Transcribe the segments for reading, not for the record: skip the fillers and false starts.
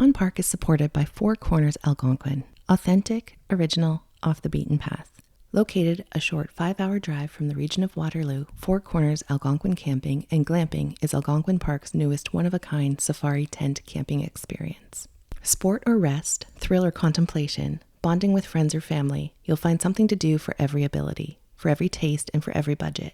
Bonn Park is supported by Four Corners Algonquin, authentic, original, off the beaten path. Located a short 5-hour drive from the region of Waterloo, Four Corners Algonquin Camping and Glamping is Algonquin Park's newest one-of-a-kind safari tent camping experience. Sport or rest, thrill or contemplation, bonding with friends or family, you'll find something to do for every ability, for every taste, and for every budget.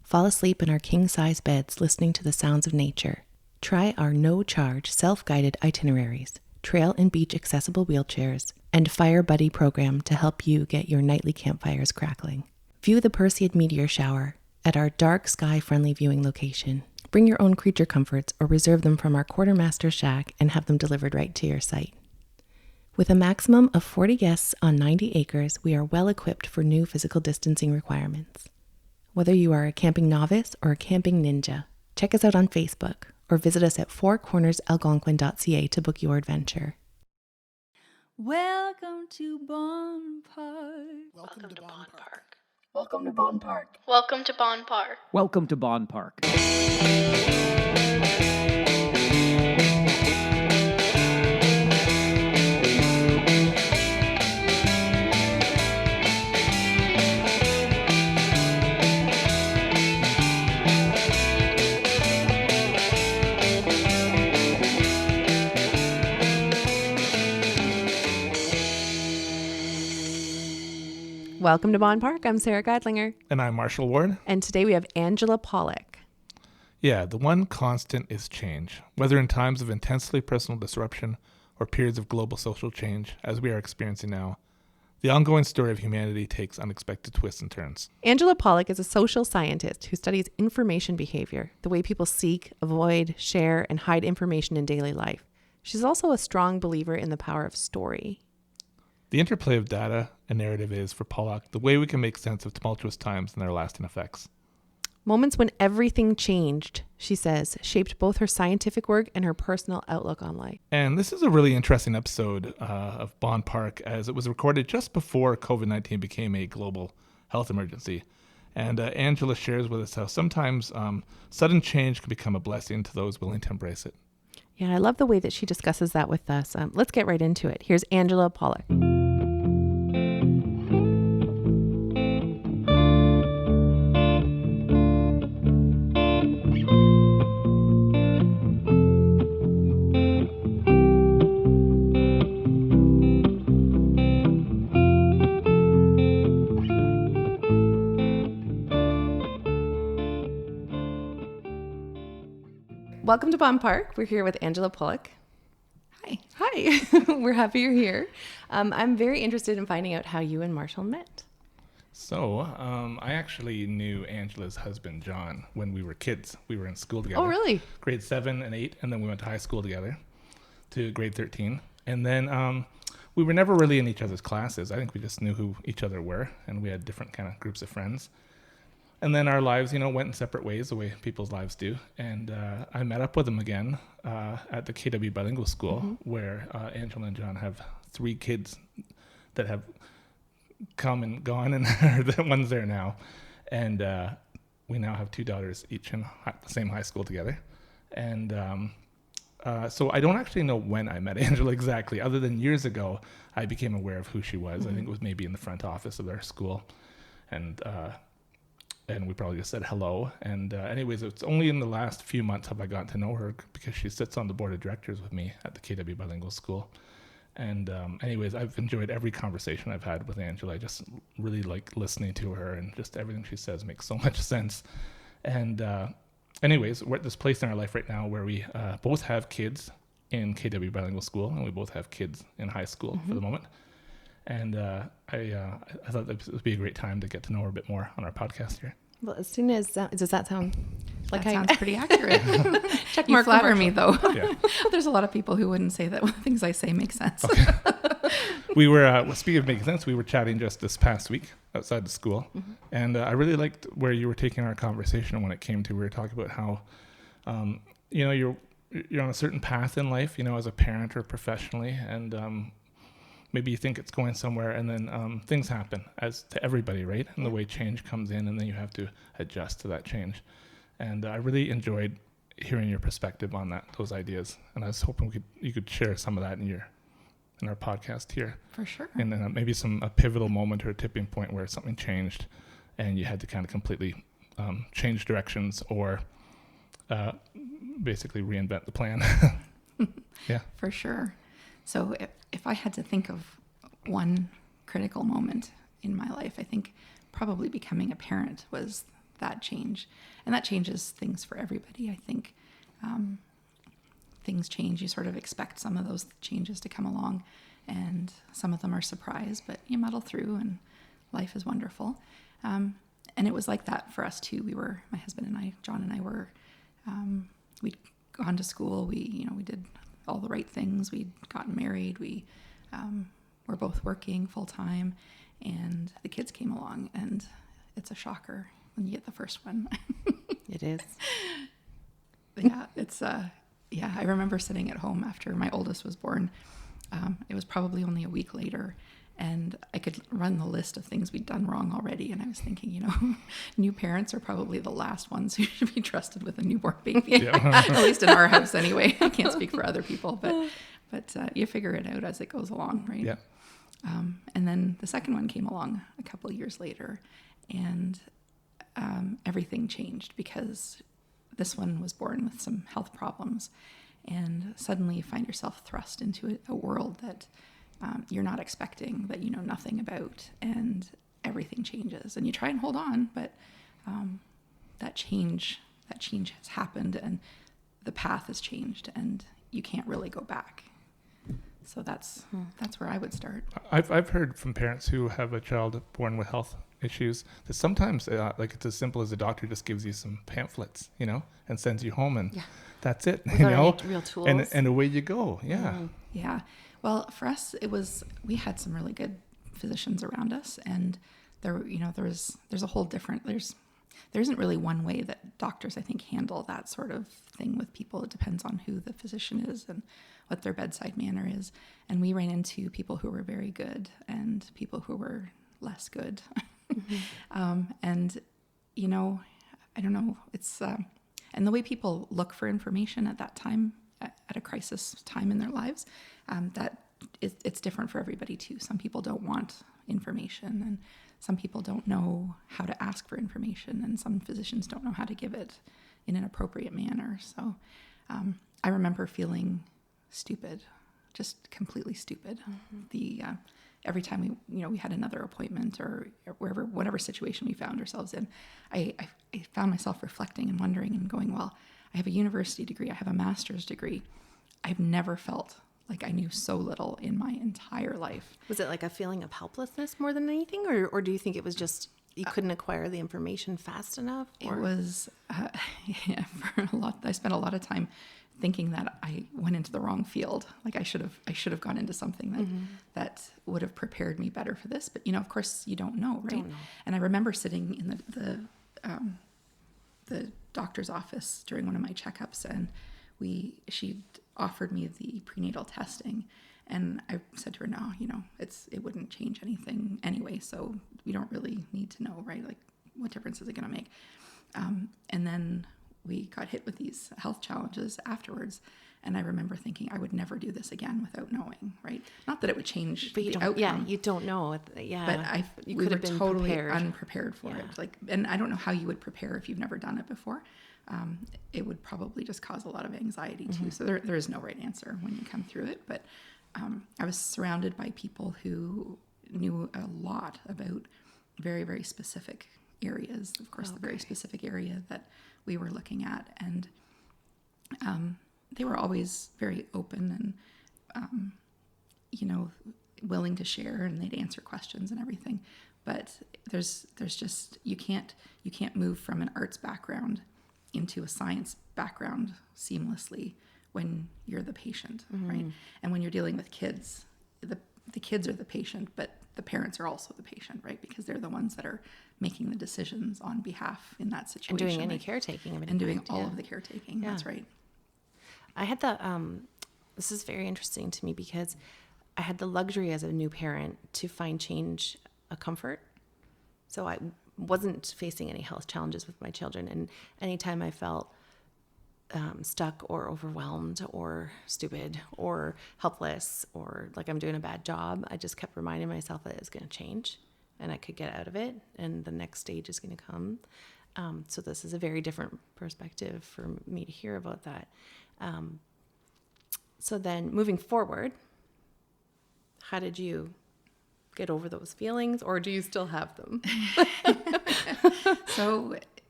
Fall asleep in our king-size beds listening to the sounds of nature. Try our no-charge, self-guided itineraries, trail and beach accessible wheelchairs, and Fire Buddy program to help you get your nightly campfires crackling. View the Perseid meteor shower at our dark sky-friendly viewing location. Bring your own creature comforts or reserve them from our quartermaster shack and have them delivered right to your site. With a maximum of 40 guests on 90 acres, we are well equipped for new physical distancing requirements. Whether you are a camping novice or a camping ninja, check us out on Facebook or visit us at fourcornersalgonquin.ca to book your adventure. Welcome to Bonn Park. Welcome to Bonn Park. Welcome to Bonn Park. Welcome to Bonn Park. Welcome to Bonn Park. Welcome to Bonn Park. I'm Sara Geidlinger. And I'm Marshall Ward. And today we have Angela Pollak. Yeah, the one constant is change, whether in times of intensely personal disruption or periods of global social change, as we are experiencing now. The ongoing story of humanity takes unexpected twists and turns. Angela Pollak is a social scientist who studies information behavior, the way people seek, avoid, share, and hide information in daily life. She's also a strong believer in the power of story. The interplay of data and narrative is, for Pollak, the way we can make sense of tumultuous times and their lasting effects. Moments when everything changed, she says, shaped both her scientific work and her personal outlook on life. And this is a really interesting episode of Bonn Park, as it was recorded just before COVID-19 became a global health emergency. And Angela shares with us how sometimes sudden change can become a blessing to those willing to embrace it. Yeah, I love the way that she discusses that with us. Let's get right into it. Here's Angela Pollak. Welcome to Bonn Park. We're here with Angela Pollak. Hi. We're happy you're here. I'm very interested in finding out how you and Marshall met. So, I actually knew Angela's husband, John, when we were kids. We were in school together. Oh, really? Grade 7 and 8, and then we went to high school together to grade 13. And then we were never really in each other's classes. I think we just knew who each other were, and we had different kind of groups of friends. And then our lives, went in separate ways, the way people's lives do. And I met up with him again at the KW Bilingual School, where Angela and John have 3 kids that have come and gone, and the one's there now. And we now have 2 daughters, each in the same high school together. And so I don't actually know when I met Angela exactly, other than years ago, I became aware of who she was. I think it was maybe in the front office of their school. And we probably just said hello. And anyways, it's only in the last few months have I gotten to know her, because she sits on the board of directors with me at the KW Bilingual School. And anyways, I've enjoyed every conversation I've had with Angela. I just really like listening to her, and just everything she says makes so much sense. And anyways, we're at this place in our life right now where we both have kids in KW Bilingual School, and we both have kids in high school for the moment. And I thought that would be a great time to get to know her a bit more on our podcast here. Well, as soon as, does that sound like That sounds pretty accurate. Check You mark flatter me, though. Yeah. There's a lot of people who wouldn't say that things I say make sense. Okay. We were, speaking of making sense, we were chatting just this past week outside the school. And I really liked where you were taking our conversation when it came to, we were talking about how, you're on a certain path in life, as a parent or professionally, and maybe you think it's going somewhere, and then things happen, as to everybody, right? And the way change comes in, and then you have to adjust to that change. And I really enjoyed hearing your perspective on those ideas. And I was hoping you could share some of that in our podcast here. For sure. And then maybe a pivotal moment or a tipping point where something changed and you had to kind of completely change directions or basically reinvent the plan. Yeah. For sure. So if I had to think of one critical moment in my life, I think probably becoming a parent was that change. And that changes things for everybody. I think things change. You sort of expect some of those changes to come along, and some of them are surprise, but you muddle through and life is wonderful. And it was like that for us too. My husband and I, John and I were, we'd gone to school. We did all the right things. We'd gotten married. We were both working full time, and the kids came along, and it's a shocker when you get the first one. It is. Yeah, it's I remember sitting at home after my oldest was born. It was probably only a week later, and I could run the list of things we'd done wrong already. And I was thinking, new parents are probably the last ones who should be trusted with a newborn baby. At least in our house anyway. I can't speak for other people, but you figure it out as it goes along, right? Yeah. And then the second one came along a couple of years later, and everything changed because this one was born with some health problems, and suddenly you find yourself thrust into a world that you're not expecting, that you know nothing about, and everything changes. And you try and hold on, but that change has happened, and the path has changed, and you can't really go back. So that's where I would start. I've heard from parents who have a child born with health issues that sometimes it's as simple as a doctor just gives you some pamphlets, and sends you home, and that's it, Without any real tools. and away you go. Yeah. Mm. Yeah. Well, for us, we had some really good physicians around us, and there's a whole different, there isn't really one way that doctors, I think, handle that sort of thing with people. It depends on who the physician is and what their bedside manner is. And we ran into people who were very good and people who were less good. Mm-hmm. I don't know, it's, and the way people look for information at that time, at a crisis time in their lives, it's different for everybody too. Some people don't want information, and some people don't know how to ask for information, and some physicians don't know how to give it in an appropriate manner. So I remember feeling stupid, just completely stupid. Mm-hmm. Every time we had another appointment or whatever situation we found ourselves in, I found myself reflecting and wondering and going, well, I have a university degree, I have a master's degree. I've never felt like I knew so little in my entire life. Was it like a feeling of helplessness more than anything, or do you think it was just you couldn't acquire the information fast enough? Or? It was, I spent a lot of time thinking that I went into the wrong field. Like I should have gone into something that would have prepared me better for this. But of course you don't know, right? Don't know. And I remember sitting in the doctor's office during one of my checkups, and she offered me the prenatal testing, and I said to her, no, it wouldn't change anything anyway, so we don't really need to know, right? Like, what difference is it going to make? And then we got hit with these health challenges afterwards, and I remember thinking I would never do this again without knowing, right? Not that it would change the outcome. Yeah, you don't know. Yeah, but we could were have been totally prepared. Unprepared for it. And I don't know how you would prepare if you've never done it before. It would probably just cause a lot of anxiety too. So there is no right answer when you come through it. But I was surrounded by people who knew a lot about very, very specific areas. Of course, the very specific area that we were looking at. And they were always very open and, willing to share, and they'd answer questions and everything. But there's just, you can't move from an arts background into a science background seamlessly when you're the patient, right? And when you're dealing with kids, the kids are the patient, but the parents are also the patient, right? Because they're the ones that are making the decisions on behalf in that situation. And doing any caretaking. And doing all of the caretaking, that's right. I had this is very interesting to me because I had the luxury as a new parent to find change a comfort. So I wasn't facing any health challenges with my children. And anytime I felt stuck or overwhelmed or stupid or helpless or like I'm doing a bad job. I just kept reminding myself that it's going to change and I could get out of it and the next stage is going to come. So this is a very different perspective for me to hear about that. So then moving forward, how did you get over those feelings, or do you still have them?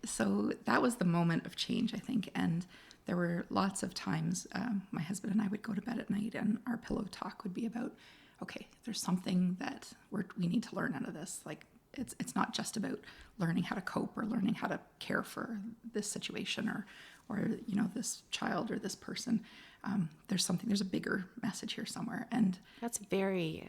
So that was the moment of change, I think. And there were lots of times my husband and I would go to bed at night and our pillow talk would be about, okay, there's something that we need to learn out of this. Like it's not just about learning how to cope or learning how to care for this situation or this child or this person. There's a bigger message here somewhere. And that's very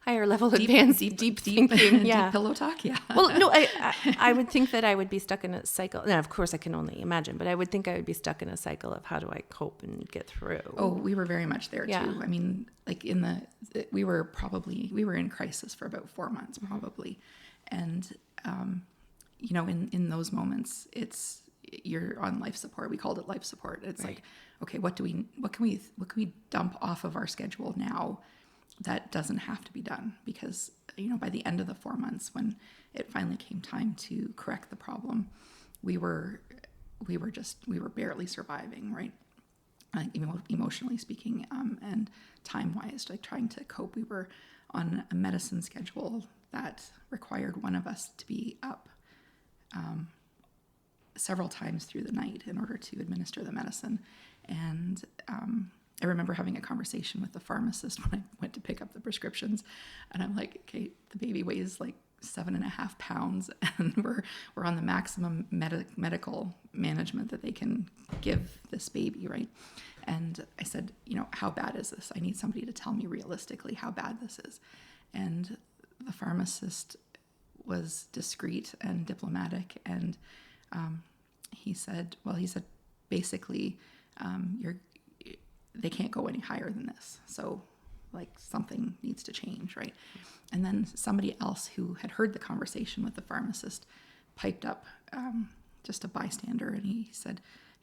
higher level advanced deep thinking. Yeah. Deep pillow talk. Yeah. Well, no, I would think that I would be stuck in a cycle. Now, of course I can only imagine, but I would think I would be stuck in a cycle of how do I cope and get through. Oh, we were very much there too. I mean, we were in crisis for about 4 months probably. And, in those moments you're on life support. We called it life support. It's like, okay, what can we dump off of our schedule now that doesn't have to be done? Because, by the end of the 4 months, when it finally came time to correct the problem, we were barely surviving, right? Emotionally speaking, and time-wise, like trying to cope. We were on a medicine schedule that required one of us to be up several times through the night in order to administer the medicine. And I remember having a conversation with the pharmacist when I went to pick up the prescriptions, and I'm like, okay, the baby weighs like 7.5 pounds, and we're on the maximum medical management that they can give this baby, right? And I said, how bad is this? I need somebody to tell me realistically how bad this is. And the pharmacist was discreet and diplomatic, and he said basically, they can't go any higher than this. So something needs to change, right? And then somebody else who had heard the conversation with the pharmacist piped up, just a bystander, and he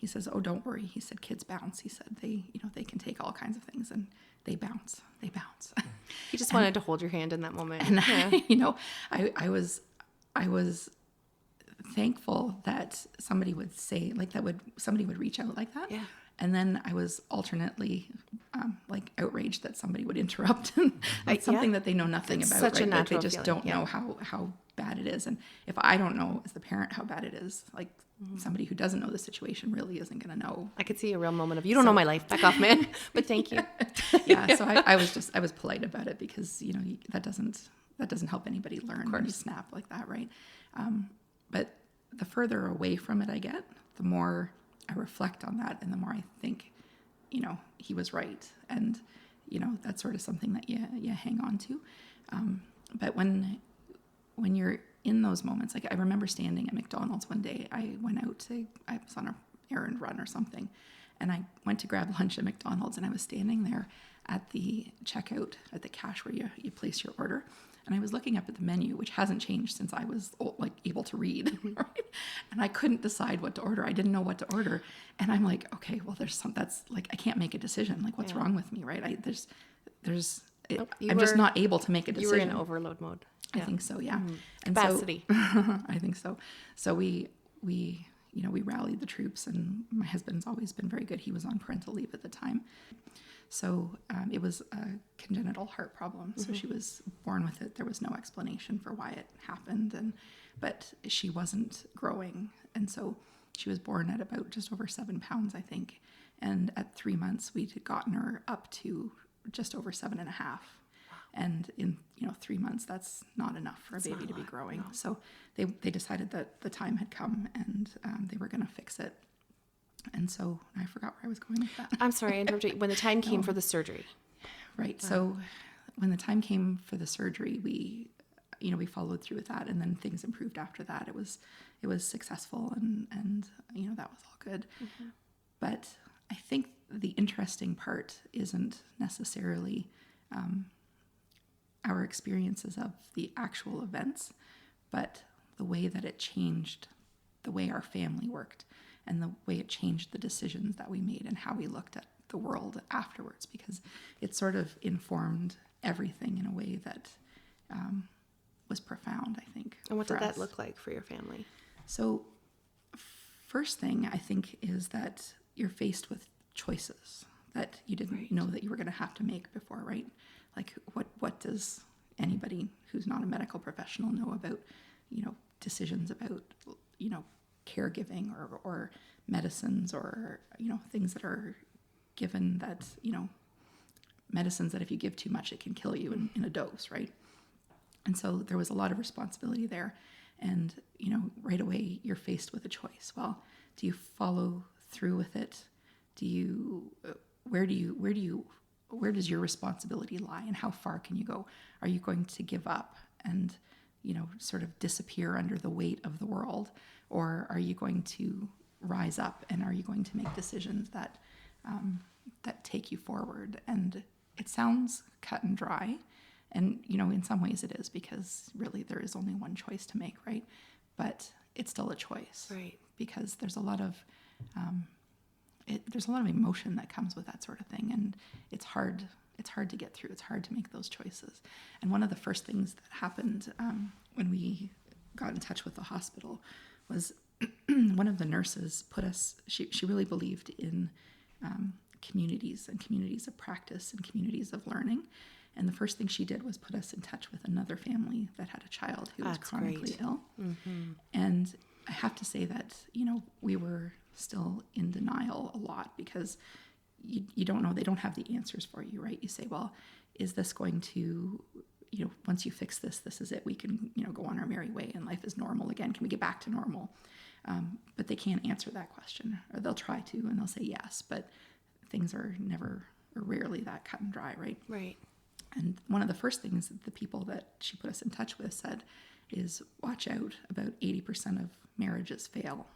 says, oh, don't worry. He said, kids bounce. He said, they can take all kinds of things and they bounce. He just wanted to hold your hand in that moment. And I was thankful that somebody would say somebody would reach out like that. Yeah. And then I was alternately outraged that somebody would interrupt something that they know nothing about. Such a right? natural They just feeling. don't know how bad it is. And if I don't know as the parent how bad it is, somebody who doesn't know the situation really isn't going to know. I could see a real moment of, you don't know my life, back off, man. But thank you. Yeah. So I was polite about it because, that doesn't help anybody learn when you snap like that. Right. But the further away from it I get, the more I reflect on that and the more I think, he was right. And, that's sort of something that you hang on to. But when you're in those moments, I remember standing at McDonald's one day. I was on an errand run or something, and I went to grab lunch at McDonald's, and I was standing there at the checkout, at the cash where you place your order. And I was looking up at the menu, which hasn't changed since I was able to read, right? And I couldn't decide what to order. I didn't know what to order. And I'm like, okay, well, there's I can't make a decision. What's wrong with me, right? I'm just not able to make a decision. You were in overload mode. I think so, yeah. Mm-hmm. And capacity. So, I think so. So we rallied the troops, and my husband's always been very good. He was on parental leave at the time. So it was a congenital heart problem. So she was born with it. There was no explanation for why it happened, but she wasn't growing. And so she was born at about just over 7 pounds, I think. And at 3 months, we'd gotten her up to just over 7.5. And in 3 months, that's not enough for a baby to be growing. No. So they decided that the time had come, and they were going to fix it. And so I forgot where I was going with that. I'm sorry, I interrupted you. When the time came for the surgery. Right. So when the time came for the surgery, we followed through with that, and then things improved after that. It was successful, and that was all good. Mm-hmm. But I think the interesting part isn't necessarily our experiences of the actual events, but the way that it changed the way our family worked. and the way it changed the decisions that we made and how we looked at the world afterwards, because it sort of informed everything in a way that was profound, I think. And what for did that us. look like for your family? So first thing I think is that you're faced with choices that you didn't know that you were going to have to make before, right? Like what does anybody who's not a medical professional know about, decisions about, caregiving or medicines or, things that are given that, medicines that if you give too much, it can kill you in a dose, right? And so there was a lot of responsibility there. And, right away you're faced with a choice. Well, do you follow through with it? Where does your responsibility lie, and how far can you go? Are you going to give up and, sort of disappear under the weight of the world? Or are you going to rise up, and are you going to make decisions that take you forward? And it sounds cut and dry. And, in some ways it is, because really there is only one choice to make, right? But it's still a choice. Right. Because there's a lot of emotion that comes with that sort of thing. And it's hard to get through. It's hard to make those choices. And one of the first things that happened when we got in touch with the hospital was one of the nurses put us, she really believed in communities and communities of practice and communities of learning. And the first thing she did was put us in touch with another family that had a child who was chronically ill. Mm-hmm. And I have to say that, we were still in denial a lot, because you don't know, they don't have the answers for you, right? You say, well, is this going to, once you fix this, this is it. We can, go on our merry way and life is normal again. Can we get back to normal? But they can't answer that question, or they'll try to, and they'll say yes, but things are never or rarely that cut and dry, right? Right. And one of the first things that the people that she put us in touch with said is, watch out, about 80% of marriages fail.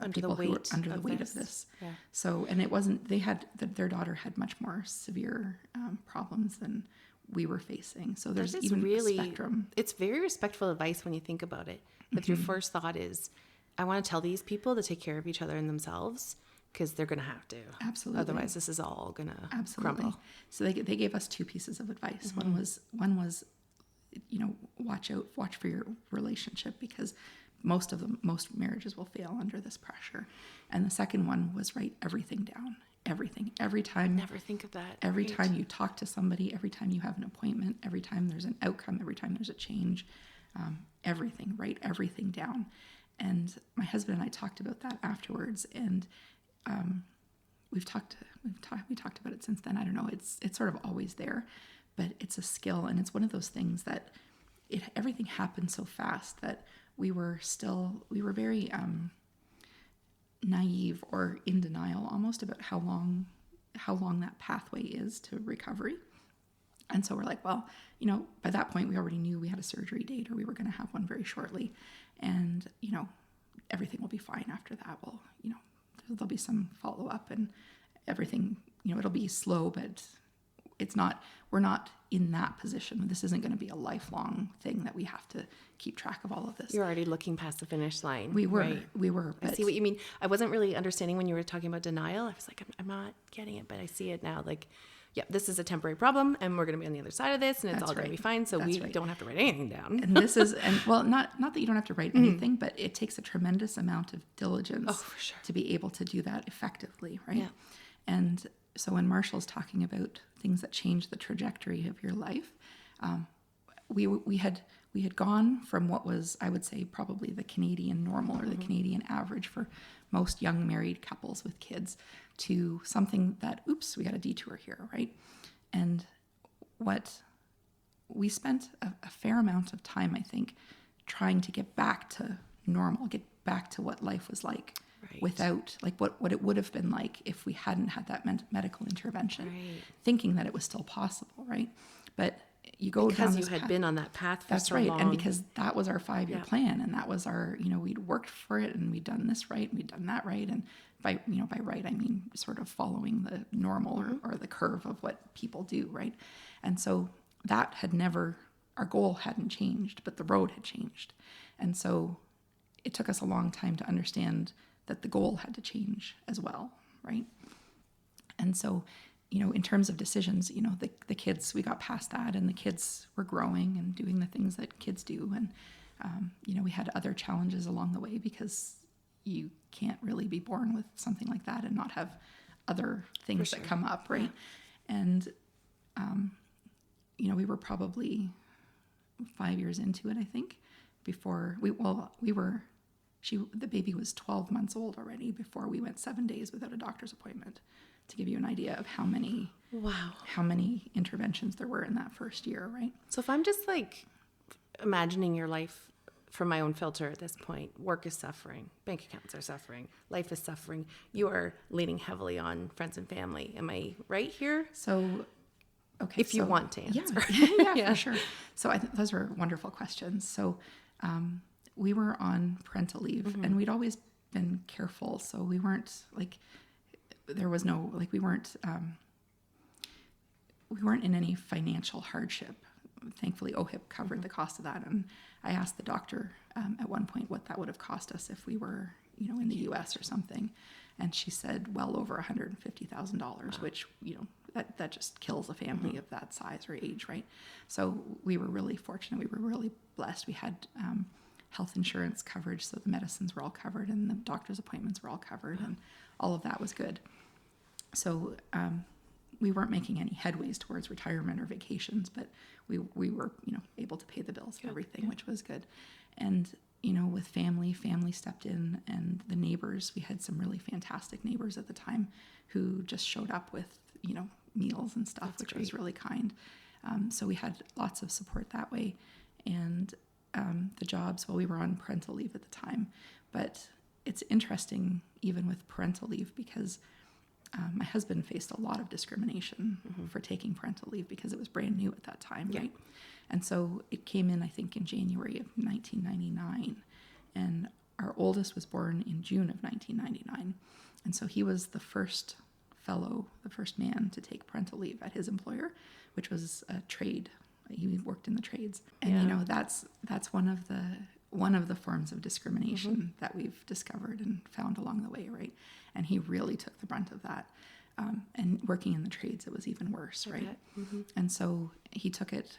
Under the weight of this. Yeah. So, and it wasn't, their daughter had much more severe problems than we were facing. So there's even really, a spectrum. It's very respectful advice when you think about it. But your first thought is, I want to tell these people to take care of each other and themselves, because they're going to have to. Absolutely. Otherwise, this is all going to crumble. So they gave us two pieces of advice. One was, watch for your relationship, because most marriages will fail under this pressure. And the second one was, write everything down. Everything. Every time. Never think of that. Every time you talk to somebody, every time you have an appointment, every time there's an outcome, every time there's a change, everything. Write everything down. And my husband and I talked about that afterwards, and we talked about it since then. I don't know. It's sort of always there, but it's a skill, and it's one of those things that everything happened so fast that we were very naive or in denial almost about how long that pathway is to recovery. And so we're like, well, by that point we already knew we had a surgery date, or we were going to have one very shortly, and everything will be fine after that. Well, there'll be some follow-up, and everything, it'll be slow, but we're not in that position. This isn't going to be a lifelong thing that we have to keep track of all of this. You're already looking past the finish line. We were. Right. We were. I see what you mean. I wasn't really understanding when you were talking about denial. I was like, I'm not getting it, but I see it now. Like, yeah, this is a temporary problem, and we're going to be on the other side of this, and it's all going to be fine. So we don't have to write anything down. And not that you don't have to write anything, but it takes a tremendous amount of diligence to be able to do that effectively, right? Yeah. And so when Marshall's talking about things that change the trajectory of your life, we had gone from what was, I would say, probably the Canadian normal or the Canadian average for most young married couples with kids, to something that, we got a detour here, right? And what we spent a fair amount of time, I think, trying to get back to normal, get back to what life was like. Right. Without, like, what it would have been like if we hadn't had that medical intervention, thinking that it was still possible, right? But you go because down this you had path. Been on that path for That's so right, long. and because that was our 5-year plan, and that was our, we'd worked for it, and we'd done this right, and we'd done that right, and by right I mean sort of following the normal or the curve of what people do, right? And so that had never, our goal hadn't changed, but the road had changed, and so it took us a long time to understand that the goal had to change as well, right? And so, in terms of decisions, the kids, we got past that, and the kids were growing and doing the things that kids do. And, we had other challenges along the way, because you can't really be born with something like that and not have other things that come up, right? Yeah. And, we were probably 5 years into it, I think, before the baby was 12 months old already before we went 7 days without a doctor's appointment, to give you an idea of how many interventions there were in that first year, right? So if I'm just like imagining your life from my own filter at this point, work is suffering, bank accounts are suffering, life is suffering. You are leaning heavily on friends and family. Am I right here? So, okay. If you want to answer. Yeah, for sure. So those were wonderful questions. So we were on parental leave, and we'd always been careful. So we weren't like, there was no, like, we weren't in any financial hardship. Thankfully, OHIP covered the cost of that. And I asked the doctor at one point what that would have cost us if we were, in the US or something. And she said, well over $150,000, which, that just kills a family of that size or age, right? So we were really fortunate. We were really blessed. We had health insurance coverage, so the medicines were all covered and the doctor's appointments were all covered, and all of that was good. So we weren't making any headways towards retirement or vacations, but we were, able to pay the bills and everything, which was good. And, with family stepped in, and the neighbors, we had some really fantastic neighbors at the time who just showed up with, meals and stuff, which was really kind. So we had lots of support that way. And the jobs, well, we were on parental leave at the time, but it's interesting even with parental leave, because my husband faced a lot of discrimination for taking parental leave, because it was brand new at that time, right? And so it came in, I think, in January of 1999, and our oldest was born in June of 1999. And so he was the first man to take parental leave at his employer, which was a trade. He worked in the trades. And, that's one of the forms of discrimination that we've discovered and found along the way, right? And he really took the brunt of that. And working in the trades, it was even worse, right? And so he took it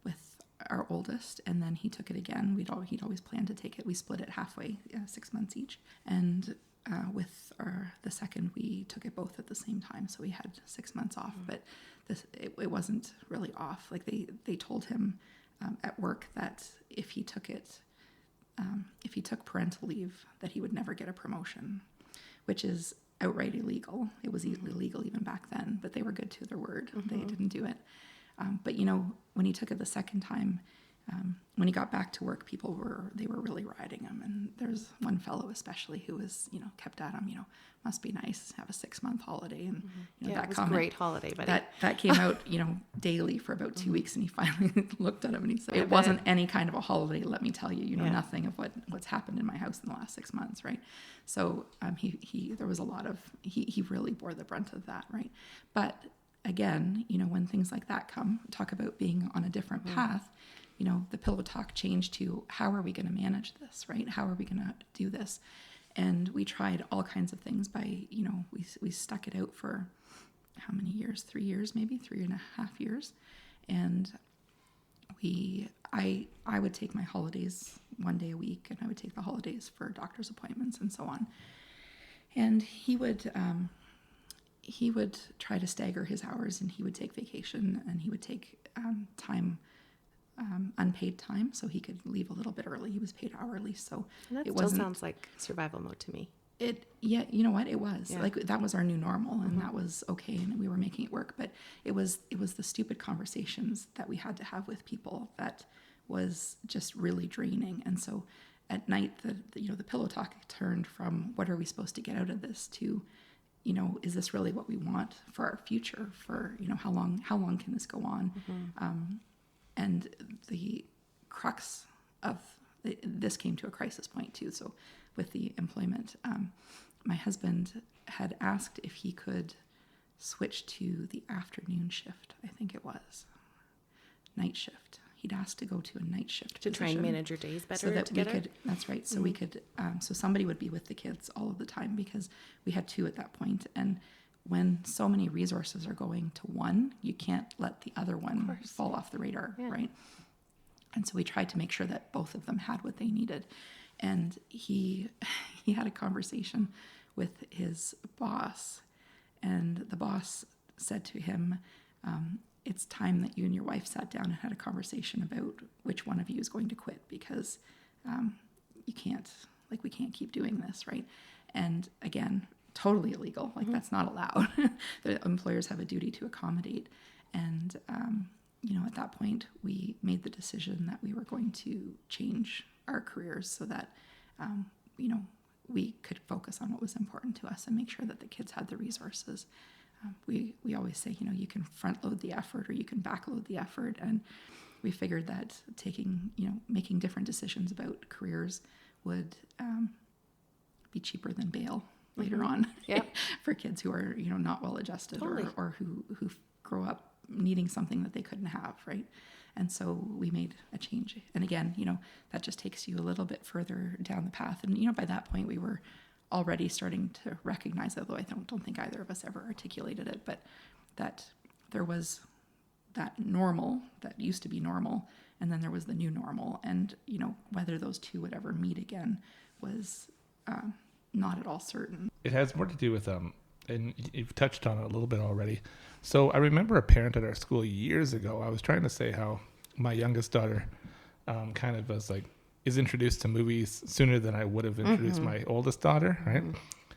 with our oldest, and then he took it again. He'd always planned to take it. We split it halfway, 6 months each. And with the second, we took it both at the same time. So we had 6 months off, but it wasn't really off. Like they told him at work that if he took parental leave, that he would never get a promotion, which is outright illegal. It was illegal even back then, but they were good to their word. They didn't do it. But when he took it the second time, when he got back to work, people were really riding him. And there's one fellow especially who was, kept at him, must be nice to have a 6-month holiday. And that it was comment, a great holiday, buddy. that came out, daily for about 2 weeks, and he finally looked at him and he said, it wasn't any kind of a holiday, let me tell you. You know nothing of what's happened in my house in the last 6 months, right? So there was a lot of, he really bore the brunt of that, right? But again, when things like that come, talk about being on a different path, the pillow talk changed to, how are we going to manage this, right? How are we going to do this? And we tried all kinds of things by, we stuck it out for how many years? 3 years, maybe 3.5 years. And I would take my holidays 1 day a week, and I would take the holidays for doctor's appointments and so on. And he would try to stagger his hours, and he would take vacation, and he would take unpaid time, so he could leave a little bit early. He was paid hourly, so And that it still wasn't. sounds like survival mode to me. You know what? It was like, that was our new normal, and that was okay, and we were making it work. But it was the stupid conversations that we had to have with people that was just really draining. And so at night, the pillow talk turned from, what are we supposed to get out of this, to, is this really what we want for our future? For how long can this go on? And the crux of this came to a crisis point too. So with the employment, my husband had asked if he could switch to the afternoon shift. I think it was night shift. he'd asked to go to a night shift To try and manage your days better so that together? we could, that's right. So we could, so somebody would be with the kids all of the time, because we had 2 at that point. And when so many resources are going to one, you can't let the other one fall off the radar, right? And so we tried to make sure that both of them had what they needed. And he had a conversation with his boss, and the boss said to him, it's time that you and your wife sat down and had a conversation about which one of you is going to quit, because we can't keep doing this, right? And again, totally illegal. Like that's not allowed. The employers have a duty to accommodate. And, at that point, we made the decision that we were going to change our careers so that, we could focus on what was important to us and make sure that the kids had the resources. We always say, you can front load the effort or you can back load the effort. And we figured that making different decisions about careers would be cheaper than bail later on for kids who are, not well adjusted or who grow up needing something that they couldn't have, right? And so we made a change. And again, that just takes you a little bit further down the path. And, by that point we were already starting to recognize, although I don't think either of us ever articulated it, but that there was that normal that used to be normal, and then there was the new normal. And, whether those two would ever meet again was not at all certain. It has more to do with, and you've touched on it a little bit already. So I remember a parent at our school years ago, I was trying to say how my youngest daughter kind of is introduced to movies sooner than I would have introduced my oldest daughter, right?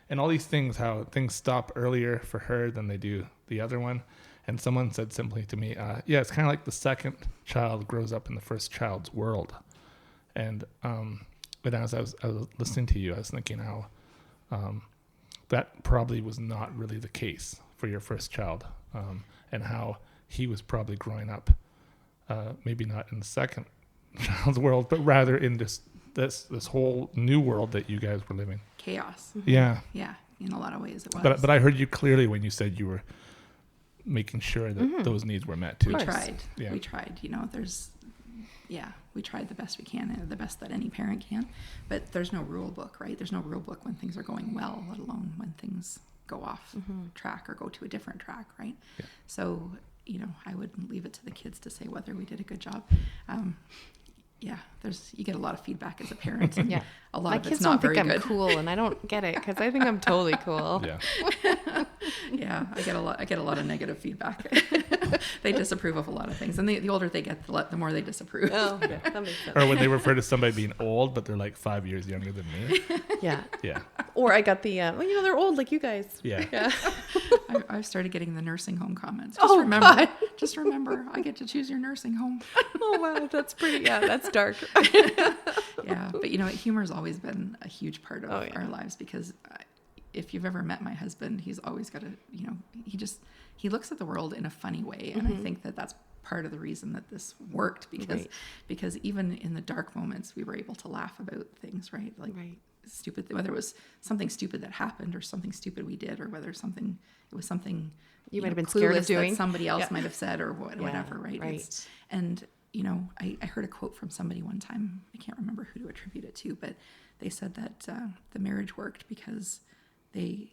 And all these things, how things stop earlier for her than they do the other one. And someone said simply to me, it's kind of like the second child grows up in the first child's world. And as I was listening to you, I was thinking how that probably was not really the case for your first child, and how he was probably growing up, maybe not in the second child's world, but rather in this whole new world that you guys were living. Chaos. Yeah. Yeah, in a lot of ways it was. But I heard you clearly when you said you were making sure that those needs were met too. We tried. Yeah. We tried. We tried the best we can, the best that any parent can. But there's no rule book, right? There's no rule book when things are going well, let alone when things go off track or go to a different track, right? Yeah. So, I would leave it to the kids to say whether we did a good job. You get a lot of feedback as a parent. And a lot of it's not very good. My kids don't think I'm cool, and I don't get it because I think I'm totally cool. Yeah. I get a lot of negative feedback. They disapprove of a lot of things, and the older they get, the more they disapprove. Oh, yeah, that makes sense. Or when they refer to somebody being old, but they're like 5 years younger than me. Yeah. Yeah. Or I got the, they're old like you guys. Yeah. I've started getting the nursing home comments. God. Just remember, I get to choose your nursing home. Oh, wow. That's pretty, that's dark. Yeah. But, humor has always been a huge part of our lives, because if you've ever met my husband, he's always got he looks at the world in a funny way. And I think that that's part of the reason that this worked, because even in the dark moments, we were able to laugh about things, right? Like stupid, whether it was something stupid that happened or something stupid we did, or whether it was something you might have been scared of doing that somebody else might have said, or whatever, right? Right. I heard a quote from somebody one time, I can't remember who to attribute it to, but they said that the marriage worked because they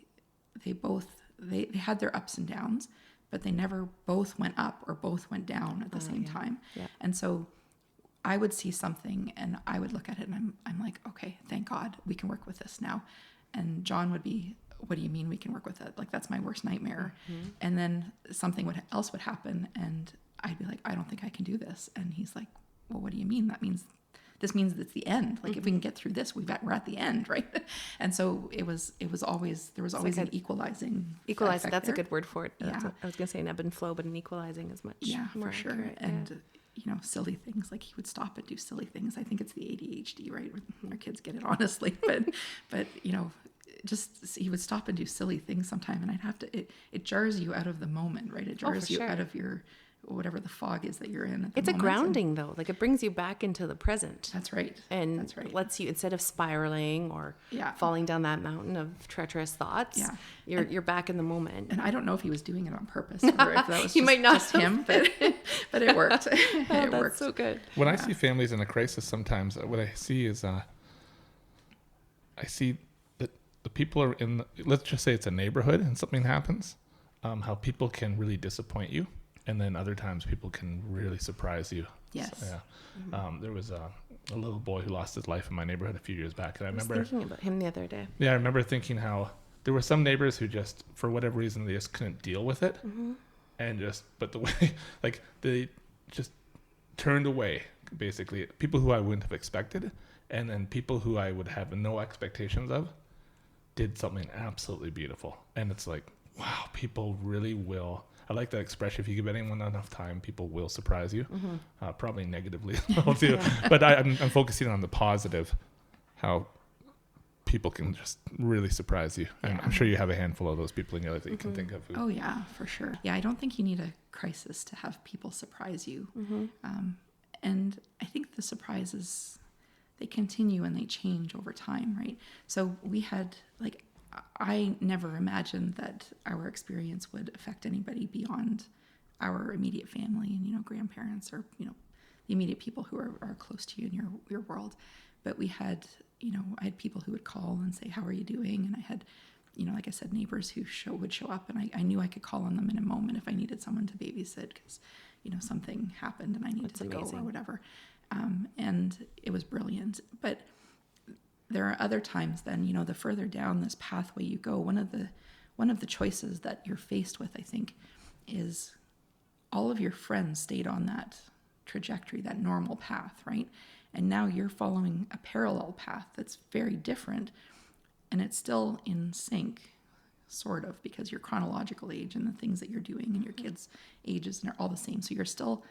had their ups and downs, but they never both went up or both went down at the same time. Yeah. And so I would see something and I would look at it and I'm like, okay, thank God we can work with this now. And John would be, what do you mean we can work with it? Like, that's my worst nightmare. And then something else would happen and I'd be like, I don't think I can do this. And he's like, well, what do you mean? This means it's the end. Like, if we can get through this, we're at the end, right? And so there was always an equalizing. That's there. a good word for it. Yeah. I was going to say an ebb and flow, but an equalizing is much. Yeah, for sure. Accurate, and silly things, like he would stop and do silly things. I think it's the ADHD, right? Our kids get it, honestly, but just he would stop and do silly things sometime, and I'd have to. It jars you out of the moment, right? It jars you out of your whatever the fog is that you're in at the It's a moment. grounding, though. Like, it brings you back into the present. That's right. And That's right. lets you, instead of spiraling or falling down that mountain of treacherous thoughts, you're back in the moment. And I don't know if he was doing it on purpose or if that was He might not just him, but it worked. It worked. So good. When I see families in a crisis, sometimes what I see is I see that the people are in, let's just say it's a neighborhood and something happens, how people can really disappoint you. And then other times people can really surprise you. Yes. So, there was a little boy who lost his life in my neighborhood a few years back. And I was remember thinking about him the other day. Yeah, I remember thinking how there were some neighbors who just, for whatever reason, they just couldn't deal with it. But the way, like, they just turned away, basically. People who I wouldn't have expected, and then people who I would have no expectations of, did something absolutely beautiful. And it's like, wow, people really will. I like that expression. If you give anyone enough time, people will surprise you. Probably negatively as well too. But I'm focusing on the positive, how people can just really surprise you. And I'm sure you have a handful of those people in your life that you can think of. Oh yeah, for sure. Yeah, I don't think you need a crisis to have people surprise you. And I think the surprises, they continue and they change over time, right? So we had, like, I never imagined that our experience would affect anybody beyond our immediate family and, grandparents or, the immediate people who are close to you in your world. But we had, I had people who would call and say, how are you doing? And I had, like I said, neighbors who would show up, and I knew I could call on them in a moment if I needed someone to babysit because, something happened and I needed to go or whatever. And it was brilliant. But there are other times then, the further down this pathway you go, one of the choices that you're faced with, I think, is all of your friends stayed on that trajectory, that normal path, right? And now you're following a parallel path that's very different, and it's still in sync, sort of, because your chronological age and the things that you're doing and your kids' ages are all the same. So you're still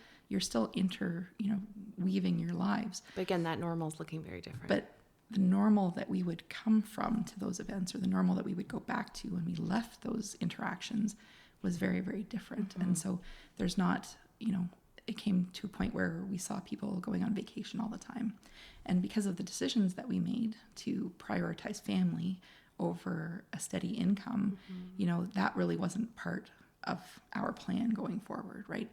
weaving your lives. But again, that normal is looking very different. But the normal that we would come from to those events, or the normal that we would go back to when we left those interactions, was very, very different. And so there's not, it came to a point where we saw people going on vacation all the time. And because of the decisions that we made to prioritize family over a steady income, that really wasn't part of our plan going forward, right?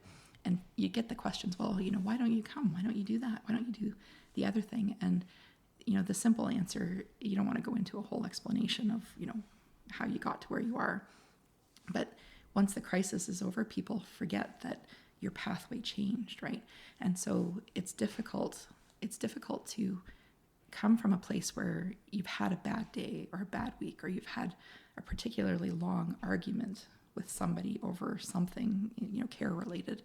And you get the questions, well, why don't you come? Why don't you do that? Why don't you do the other thing? And the simple answer, you don't want to go into a whole explanation of, how you got to where you are. But once the crisis is over, people forget that your pathway changed, right? And so it's difficult to come from a place where you've had a bad day or a bad week, or you've had a particularly long argument with somebody over something, care related.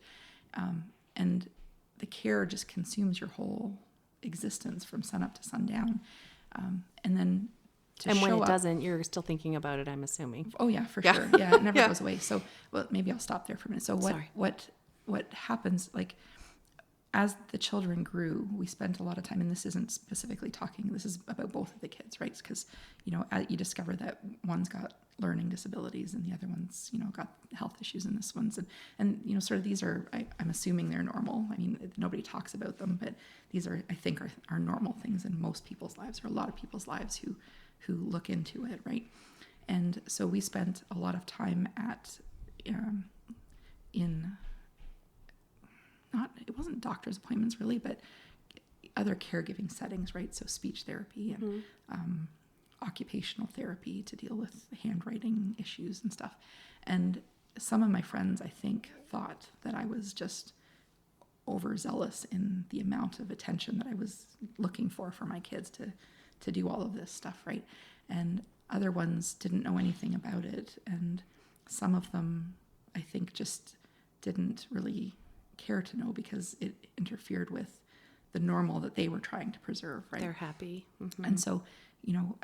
And the care just consumes your whole existence from sun up to sundown. And then when it doesn't, you're still thinking about it, I'm assuming. Oh yeah, for sure. Yeah, it never goes away. So, well, maybe I'll stop there for a minute. So what happens, like, as the children grew, we spent a lot of time, and this isn't specifically talking, this is about both of the kids, right? Because, you discover that one's got learning disabilities and the other one's, got health issues, and this one's, and sort of these are, I'm assuming they're normal. I mean, nobody talks about them, but these are, I think, are normal things in most people's lives, or a lot of people's lives who look into it, right? And so we spent a lot of time it wasn't doctor's appointments really, but other caregiving settings, right? So speech therapy and occupational therapy to deal with handwriting issues and stuff. And some of my friends, I think, thought that I was just overzealous in the amount of attention that I was looking for my kids to do all of this stuff, right? And other ones didn't know anything about it, and some of them, I think, just didn't really care to know because it interfered with the normal that they were trying to preserve, right? They're happy. And so,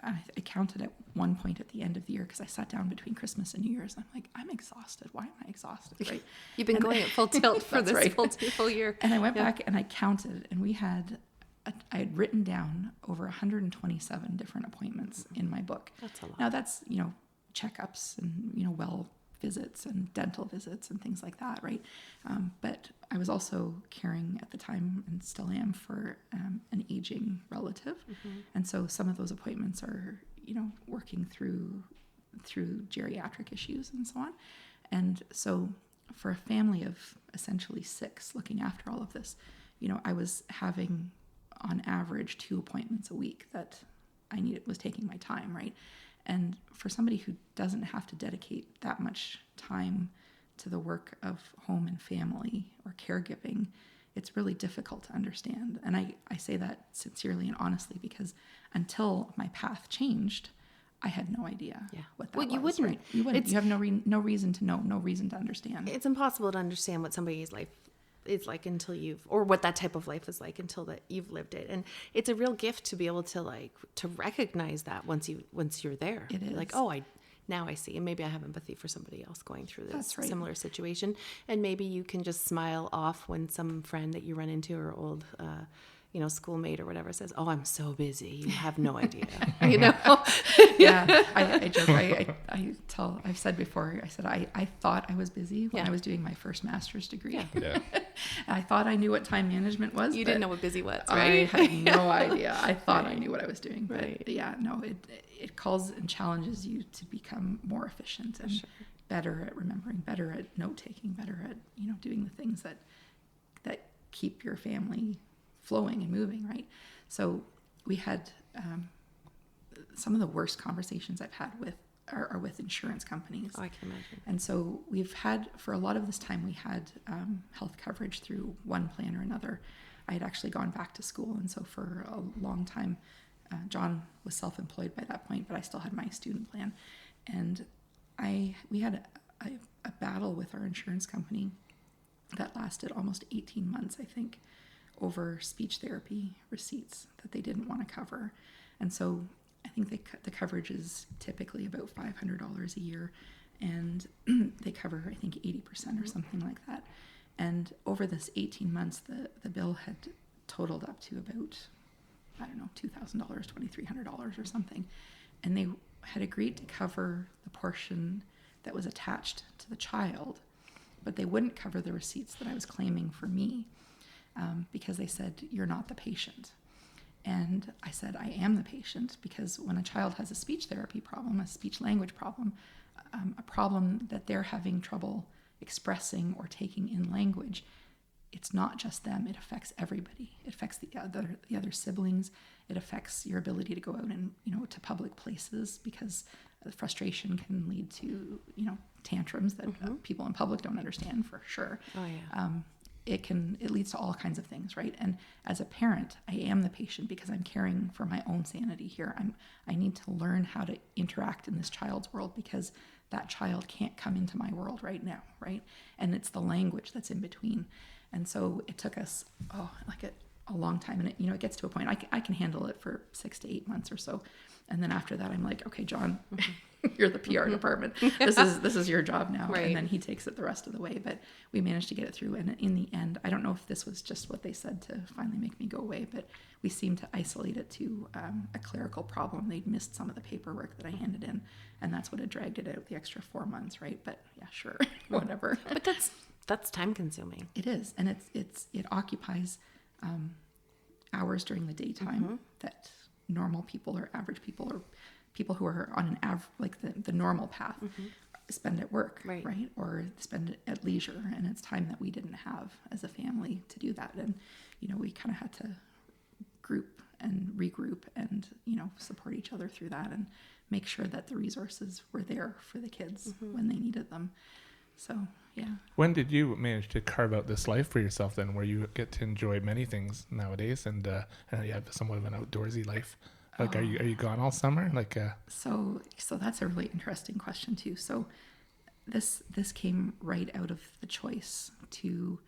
I counted at one point at the end of the year, because I sat down between Christmas and New Year's, and I'm like, I'm exhausted. Why am I exhausted, right? You've been going at full tilt for this right. full year. And I went back and I counted, and I had written down over 127 different appointments in my book. That's a lot. Now that's, checkups and, well visits and dental visits and things like that, right? But I was also caring at the time, and still am, for an aging relative. And so some of those appointments are, working through geriatric issues and so on. And so for a family of essentially 6 looking after all of this, I was having on average 2 appointments a week that I needed, was taking my time, right? And for somebody who doesn't have to dedicate that much time to the work of home and family or caregiving, it's really difficult to understand. And I say that sincerely and honestly, because until my path changed, I had no idea what that was. You wouldn't. Right? You wouldn't. You have no reason to know, no reason to understand. It's impossible to understand what somebody's life is like until or what that type of life is like until that you've lived it. And it's a real gift to be able to to recognize that once you're there. It is. Like, oh, now I see. And maybe I have empathy for somebody else going through this That's right. similar situation. And maybe you can just smile off when some friend that you run into or old, schoolmate or whatever says, "Oh, I'm so busy. You have no idea." Yeah, I joke. I've said before, I thought I was busy when I was doing my first master's degree. Yeah. I thought I knew what time management was. You didn't know what busy was, I right? had no idea. I thought I knew what I was doing. But Right. it calls and challenges you to become more efficient and better at remembering, better at note-taking, better at, doing the things that keep your family flowing and moving, right? So we had some of the worst conversations I've had are with insurance companies. Oh, I can imagine. And so we've had, for a lot of this time, we had health coverage through one plan or another. I had actually gone back to school, and so for a long time, John was self-employed by that point, but I still had my student plan. And we had a battle with our insurance company that lasted almost 18 months, I think, over speech therapy receipts that they didn't want to cover. And so I think the coverage is typically about $500 a year, and they cover, I think, 80% or something like that. And over this 18 months, the bill had totaled up to about, I don't know, $2,000, $2,300 or something. And they had agreed to cover the portion that was attached to the child, but they wouldn't cover the receipts that I was claiming for me, because they said, "You're not the patient." And I said, "I am the patient," because when a child has a speech therapy problem, a speech language problem, a problem that they're having trouble expressing or taking in language, it's not just them. It affects everybody. It affects the other siblings. It affects your ability to go out and, to public places, because the frustration can lead to, tantrums that people in public don't understand, for sure. Oh, yeah. It leads to all kinds of things, right? And as a parent, I am the patient because I'm caring for my own sanity here. I need to learn how to interact in this child's world, because that child can't come into my world right now, right? And it's the language that's in between. And so it took us, a long time. And it gets to a point, I can handle it for 6 to 8 months or so. And then after that, I'm like, "Okay, John, you're the PR department. This is your job now." Right. And then he takes it the rest of the way. But we managed to get it through. And in the end, I don't know if this was just what they said to finally make me go away, but we seemed to isolate it to a clerical problem. They'd missed some of the paperwork that I handed in, and that's what had dragged it out the extra 4 months, right? But yeah, sure, whatever. But that's time consuming. It is, and it occupies hours during the daytime that normal people or average people or people who are on the normal path spend at work, right? Or spend it at leisure, and it's time that we didn't have as a family to do that. And we kind of had to group and regroup and support each other through that, and make sure that the resources were there for the kids when they needed them. So yeah. When did you manage to carve out this life for yourself then, where you get to enjoy many things nowadays, and you have somewhat of an outdoorsy life? Like, are you gone all summer? So that's a really interesting question too. So this came right out of the choice to